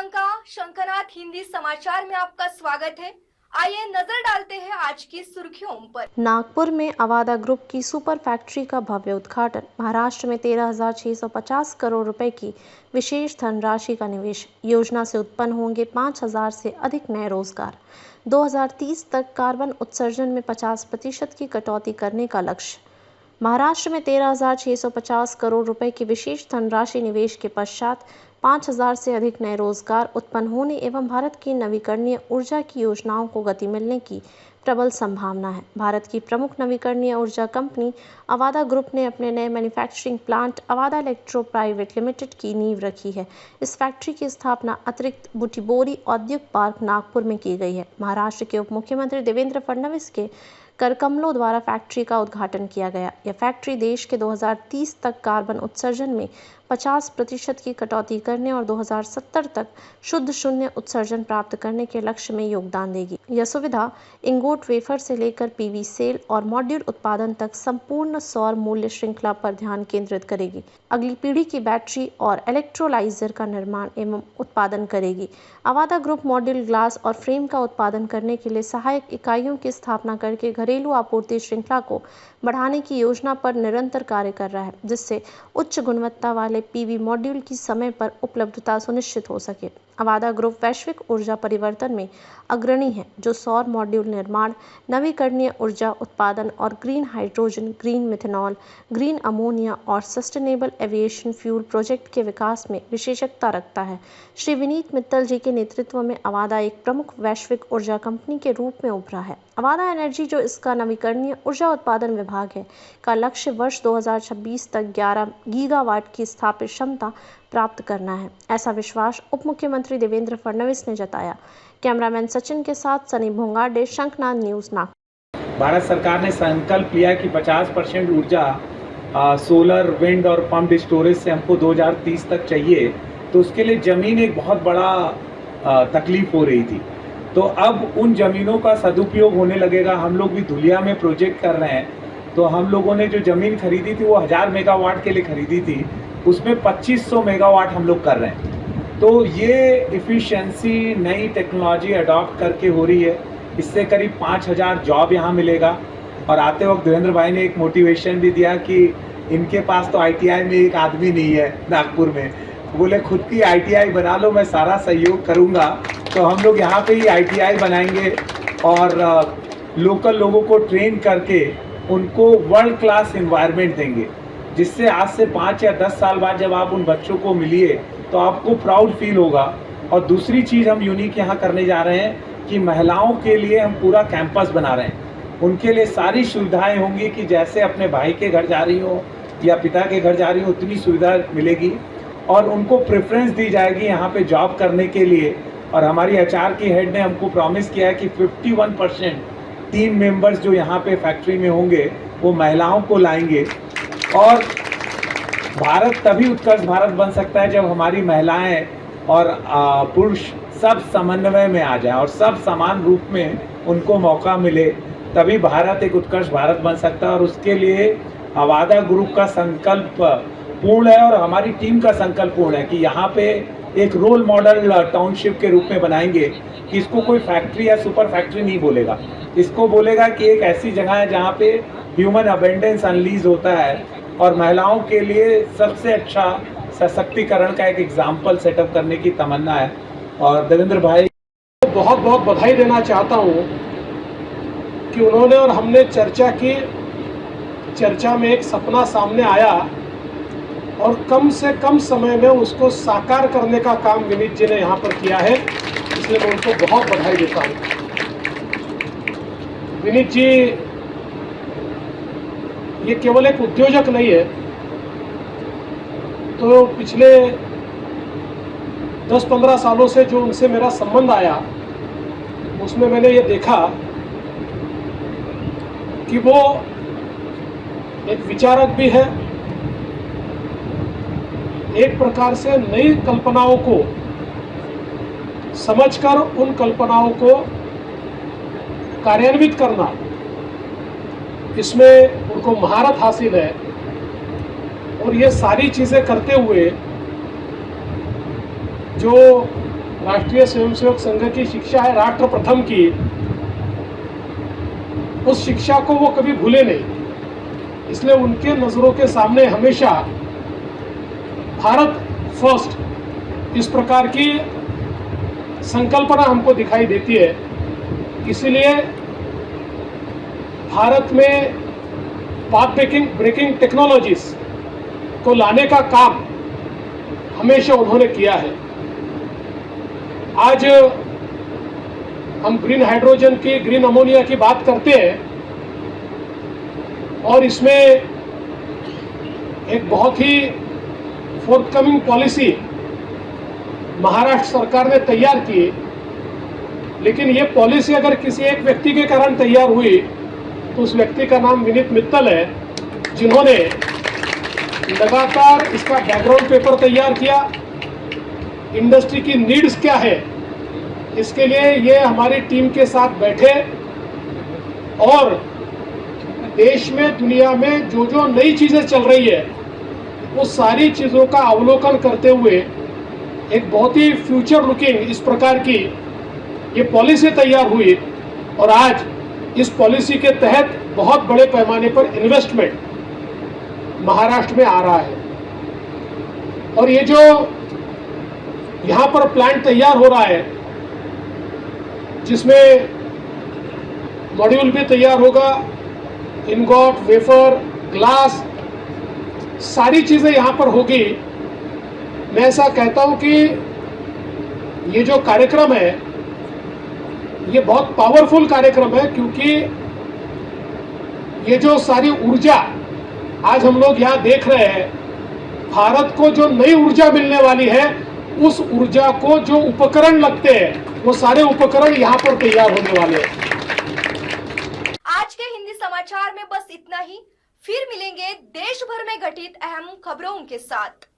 श्रीलंका शंखनाथ हिंदी समाचार में आपका स्वागत है। आइए नजर डालते हैं आज की सुर्खियों पर। नागपुर में अवादा ग्रुप की सुपर फैक्ट्री का भव्य उद्घाटन। महाराष्ट्र में 13,650 करोड़ रुपए की विशेष धनराशि का निवेश। योजना से उत्पन्न होंगे 5,000 से अधिक नए रोजगार। 2030 तक कार्बन उत्सर्जन में 50% की कटौती करने का लक्ष्य। महाराष्ट्र में 13,650 करोड़ रुपए की विशेष धनराशि निवेश के पश्चात 5,000 से अधिक नए रोजगार उत्पन्न होने एवं भारत की नवीकरणीय ऊर्जा की योजनाओं को गति मिलने की प्रबल संभावना है। भारत की प्रमुख नवीकरणीय ऊर्जा कंपनी अवादा ग्रुप ने अपने नए manufacturing plant Avaada electro private limited की नींव रखी है। इस फैक्ट्री की स्थापना अतिरिक्त बुटीबोरी औद्योगिक पार्क नागपुर में की गई है। महाराष्ट्र के उप मुख्यमंत्री देवेंद्र फडणवीस के करकमलों द्वारा फैक्ट्री का उद्घाटन किया गया। यह फैक्ट्री देश के 2030 तक कार्बन उत्सर्जन में 50% की कटौती करने और 2070 तक शुद्ध शून्य उत्सर्जन प्राप्त करने के लक्ष्य में योगदान देगी। यह सुविधा इंगोट वेफर से लेकर पीवी सेल और मॉड्यूल उत्पादन तक संपूर्ण सौर मूल्य श्रृंखला पर ध्यान केंद्रित करेगी। अगली पीढ़ी की बैटरी और इलेक्ट्रोलाइजर का निर्माण एवं उत्पादन करेगी। अवादा ग्रुप मॉड्यूल ग्लास और फ्रेम का उत्पादन करने के लिए सहायक इकाइयों की स्थापना करके घरेलू आपूर्ति श्रृंखला को बढ़ाने की योजना पर निरंतर कार्य कर रहा है, जिससे उच्च गुणवत्ता वाले पीवी मॉड्यूल की समय पर उपलब्धता सुनिश्चित हो सके। अवादा ग्रुप वैश्विक ऊर्जा परिवर्तन में अग्रणी है, जो सौर मॉड्यूल निर्माण, नवीकरणीय ऊर्जा उत्पादन और green hydrogen, green methanol, green ammonia और सस्टेनेबल एविएशन फ्यूल प्रोजेक्ट के विकास में विशेषज्ञता रखता है। श्री विनीत मित्तल जी के नेतृत्व में अवादा एक प्रमुख वैश्विक ऊर्जा कंपनी के रूप में उभरा है। अवादा एनर्जी, जो इसका नवीकरणीय ऊर्जा उत्पादन विभाग है, का लक्ष्य वर्ष 2026 तक 11 गीगावाट की स्थापित क्षमता प्राप्त करना है। ऐसा विश्वास उप मुख्यमंत्री देवेंद्र फडणवीस ने जताया। कैमरामैन सचिन के साथ सनी भोंगाडे, शंखनाद न्यूज नागपुर। भारत सरकार ने संकल्प लिया कि 50% ऊर्जा सोलर, विंड और पम्प्ड स्टोरेज से हमको 2030 तक चाहिए, तो उसके लिए ज़मीन एक बहुत बड़ा तकलीफ हो रही थी। तो अब उन ज़मीनों का सदुपयोग होने लगेगा। हम लोग भी धुलिया में प्रोजेक्ट कर रहे हैं, तो हम लोगों ने जो ज़मीन खरीदी थी वो 1000 मेगावाट के लिए खरीदी थी, उसमें 2500 मेगावाट हम लोग कर रहे हैं। तो ये इफ़िशियंसी नई टेक्नोलॉजी अडॉप्ट करके हो रही है। इससे करीब 5000 जॉब यहाँ मिलेगा। और आते वक्त देवेंद्र भाई ने एक मोटिवेशन भी दिया कि इनके पास तो ITI में एक आदमी नहीं है नागपुर में, बोले खुद की ITI बना लो, मैं सारा सहयोग करूँगा। तो हम लोग यहाँ पे ही ITI बनाएंगे और लोकल लोगों को ट्रेन करके उनको वर्ल्ड क्लास इन्वायरमेंट देंगे, जिससे आज से 5 या 10 साल बाद जब आप उन बच्चों को मिलिए तो आपको प्राउड फील होगा। और दूसरी चीज़ हम यूनिक यहाँ करने जा रहे हैं कि महिलाओं के लिए हम पूरा कैंपस बना रहे हैं। उनके लिए सारी सुविधाएं होंगी कि जैसे अपने भाई के घर जा रही हो या पिता के घर जा रही हो, उतनी सुविधा मिलेगी। और उनको प्रेफरेंस दी जाएगी यहाँ पे जॉब करने के लिए। और हमारी HR की हेड ने हमको प्रॉमिस किया है कि 51% टीम मेंबर्स जो यहाँ पे फैक्ट्री में होंगे वो महिलाओं को लाएंगे। और भारत तभी उत्कर्ष भारत बन सकता है जब हमारी महिलाएं और पुरुष सब समन्वय में आ जाए और सब समान रूप में उनको मौका मिले, तभी भारत एक उत्कर्ष भारत बन सकता है। और उसके लिए अवादा ग्रुप का संकल्प पूर्ण है और हमारी टीम का संकल्प पूर्ण है कि यहाँ पे एक रोल मॉडल टाउनशिप के रूप में बनाएंगे कि इसको कोई फैक्ट्री या सुपर फैक्ट्री नहीं बोलेगा, इसको बोलेगा कि एक ऐसी जगह है जहाँ पे ह्यूमन अबेंडेंस अनलीज होता है और महिलाओं के लिए सबसे अच्छा सशक्तिकरण का एक एग्जाम्पल सेटअप करने की तमन्ना है। और देवेंद्र भाई को बहुत बहुत बधाई देना चाहता हूँ कि उन्होंने और हमने चर्चा की, चर्चा में एक सपना सामने आया और कम से कम समय में उसको साकार करने का काम विनीत जी ने यहाँ पर किया है, इसलिए मैं उनको बहुत बधाई देता हूँ। विनीत जी ये केवल एक उद्योजक नहीं है, तो पिछले 10-15 सालों से जो उनसे मेरा संबंध आया उसमें मैंने ये देखा कि वो एक विचारक भी है, एक प्रकार से नई कल्पनाओं को समझकर उन कल्पनाओं को कार्यान्वित करना, इसमें उनको महारत हासिल है। और ये सारी चीज़ें करते हुए जो राष्ट्रीय स्वयंसेवक संघ की शिक्षा है राष्ट्र प्रथम की, उस शिक्षा को वो कभी भूले नहीं। इसलिए उनके नजरों के सामने हमेशा भारत फर्स्ट इस प्रकार की संकल्पना हमको दिखाई देती है। इसीलिए भारत में पाथ ब्रेकिंग टेक्नोलॉजीज को लाने का काम हमेशा उन्होंने किया है। आज हम ग्रीन हाइड्रोजन की, ग्रीन अमोनिया की बात करते हैं और इसमें एक बहुत ही फोर्थकमिंग पॉलिसी महाराष्ट्र सरकार ने तैयार की, लेकिन ये पॉलिसी अगर किसी एक व्यक्ति के कारण तैयार हुई तो उस व्यक्ति का नाम विनीत मित्तल है, जिन्होंने लगातार इसका बैकग्राउंड पेपर तैयार किया। इंडस्ट्री की नीड्स क्या है, इसके लिए ये हमारी टीम के साथ बैठे और देश में, दुनिया में जो जो नई चीजें चल रही है वो सारी चीजों का अवलोकन करते हुए एक बहुत ही फ्यूचर लुकिंग इस प्रकार की ये पॉलिसी तैयार हुई और आज इस पॉलिसी के तहत बहुत बड़े पैमाने पर इन्वेस्टमेंट महाराष्ट्र में आ रहा है। और ये जो यहाँ पर प्लांट तैयार हो रहा है, जिसमें मॉड्यूल भी तैयार होगा, इनगॉट, वेफर, ग्लास, सारी चीजें यहाँ पर होगी। मैं ऐसा कहता हूँ कि ये जो कार्यक्रम है ये बहुत पावरफुल कार्यक्रम है, क्योंकि ये जो सारी ऊर्जा आज हम लोग यहाँ देख रहे हैं, भारत को जो नई ऊर्जा मिलने वाली है, उस ऊर्जा को जो उपकरण लगते हैं वो सारे उपकरण यहाँ पर तैयार होने वाले हैं। आज के हिंदी समाचार में बस इतना ही। फिर मिलेंगे देश भर में घटित अहम खबरों के साथ।